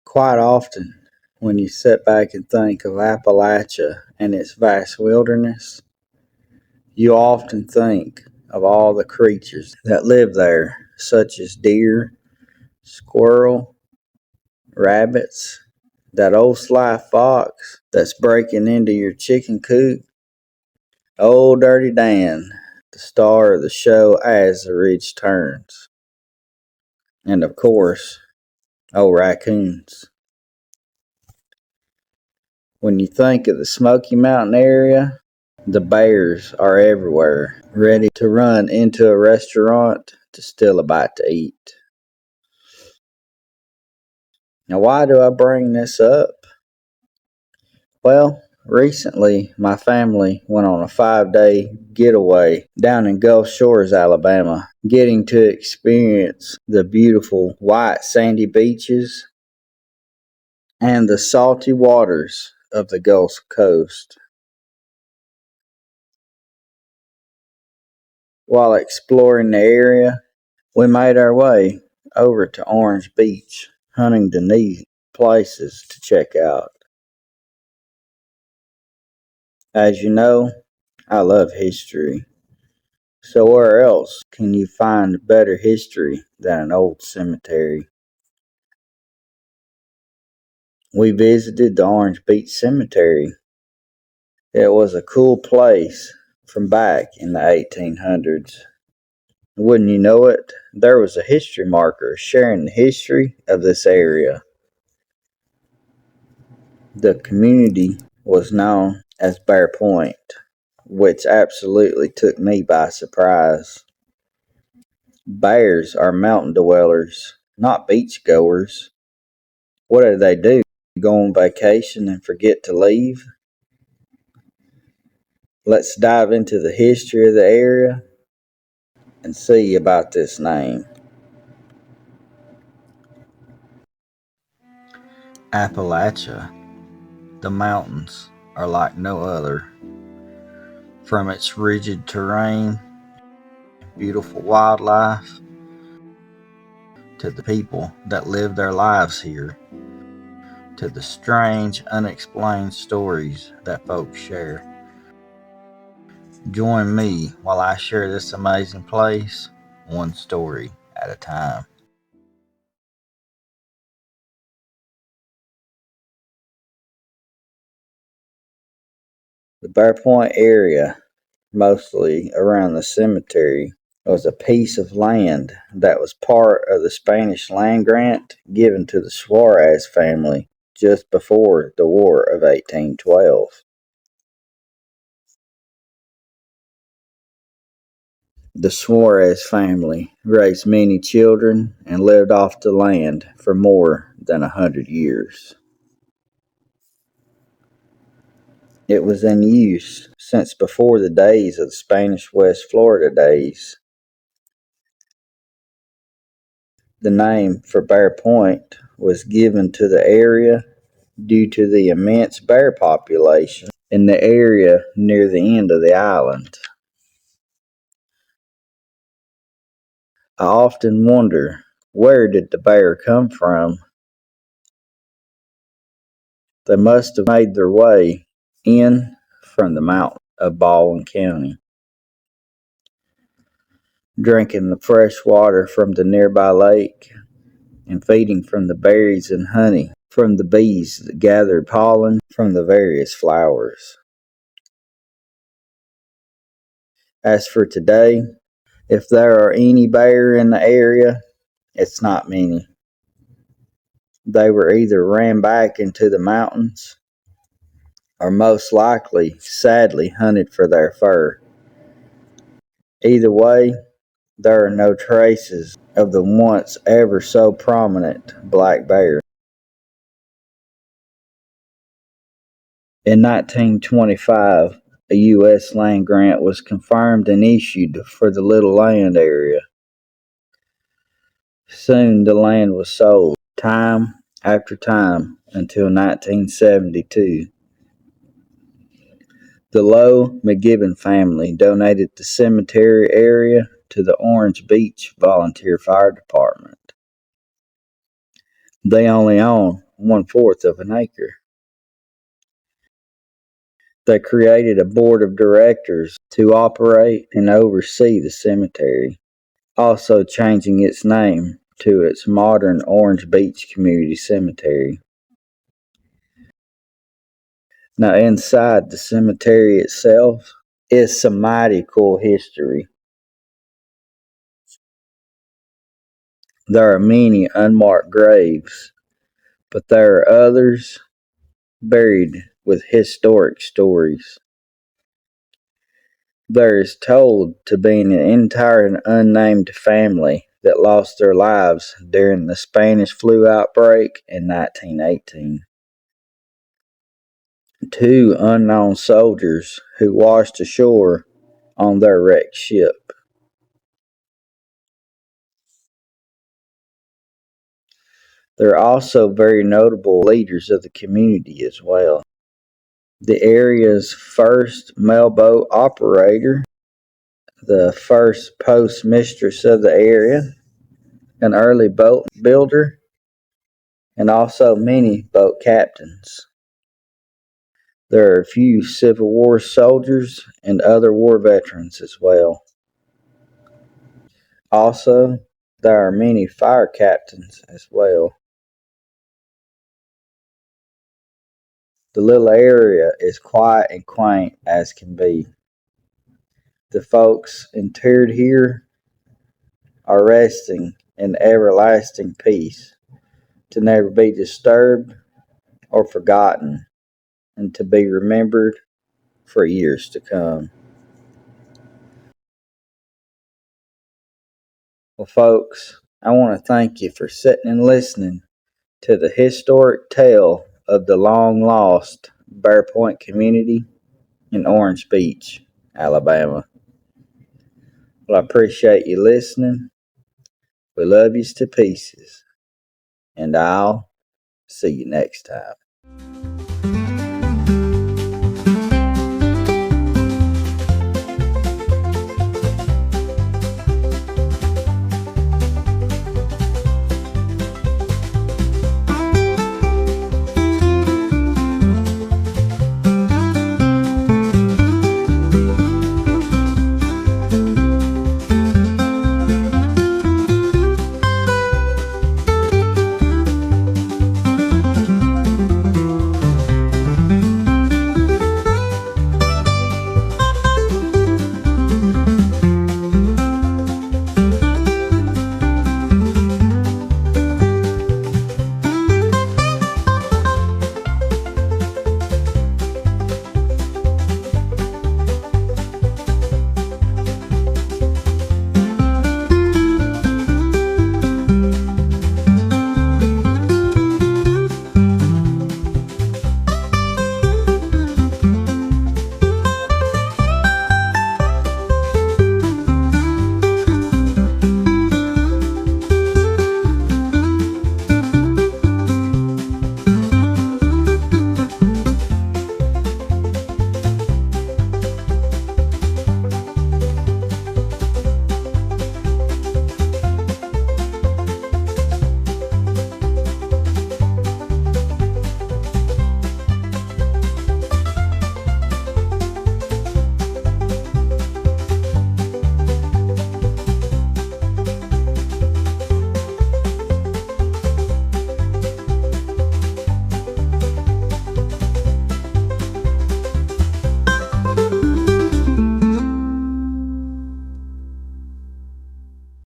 Quite often, when you sit back and think of Appalachia and its vast wilderness, you often think of all the creatures that live there, such as deer, squirrel, rabbits, that old sly fox that's breaking into your chicken coop, old Dirty Dan, the star of the show As the Ridge Turns, and of course, old raccoons. When you think of the Smoky Mountain area, the bears are everywhere, ready to run into a restaurant to steal a bite to eat. Now, why do I bring this up? Well, recently my family went on a 5-day getaway down in Gulf Shores, Alabama, getting to experience the beautiful white sandy beaches and the salty waters of the Gulf Coast. While exploring the area, we made our way over to Orange Beach, hunting the neat places to check out. As you know, I love history. So where else can you find better history than an old cemetery? We visited the Orange Beach Cemetery. It was a cool place from back in the 1800s. Wouldn't you know it, there was a history marker sharing the history of this area. The community was known as BearPoint, which absolutely took me by surprise. Bears are mountain dwellers, not beach goers. What do? Go on vacation and forget to leave? Let's dive into the history of the area and see about this name. Appalachia. The mountains are like no other. From its rigid terrain, beautiful wildlife, to the people that live their lives here, to the strange, unexplained stories that folks share. Join me while I share this amazing place, one story at a time. The BearPoint area, mostly around the cemetery, was a piece of land that was part of the Spanish land grant given to the Suarez family just before the War of 1812. The Suarez family raised many children and lived off the land for more than 100 years. It was in use since before the days of the Spanish West Florida days. The name for Bear Point was given to the area due to the immense bear population in the area near the end of the island. I often wonder, where did the bear come from? They must have made their way in from the mountains of Baldwin County, drinking the fresh water from the nearby lake and feeding from the berries and honey from the bees that gathered pollen from the various flowers. As for today, if there are any bear in the area, it's not many. They were either ran back into the mountains or most likely, sadly, hunted for their fur. Either way, there are no traces of the once ever so prominent black bear. In 1925, a U.S. land grant was confirmed and issued for the little land area. Soon the land was sold, time after time, until 1972. The Lowe McGibbon family donated the cemetery area to the Orange Beach Volunteer Fire Department. They only own 1/4 of an acre. They created a board of directors to operate and oversee the cemetery, also changing its name to its modern Orange Beach Community Cemetery. Now, inside the cemetery itself is some mighty cool history. There are many unmarked graves, but there are others buried with historic stories. There is told to be an entire and unnamed family that lost their lives during the Spanish flu outbreak in 1918. Two unknown soldiers who washed ashore on their wrecked ship. There are also very notable leaders of the community as well. The area's first mailboat operator, the first postmistress of the area, an early boat builder, and also many boat captains. There are a few Civil War soldiers and other war veterans as well. Also, there are many fire captains as well. The little area is quiet and quaint as can be. The folks interred here are resting in everlasting peace, to never be disturbed or forgotten, and to be remembered for years to come. Well, folks, I want to thank you for sitting and listening to the historic tale of the long lost BearPoint community in Orange Beach, Alabama. Well, I appreciate you listening. We love you to pieces, and I'll see you next time.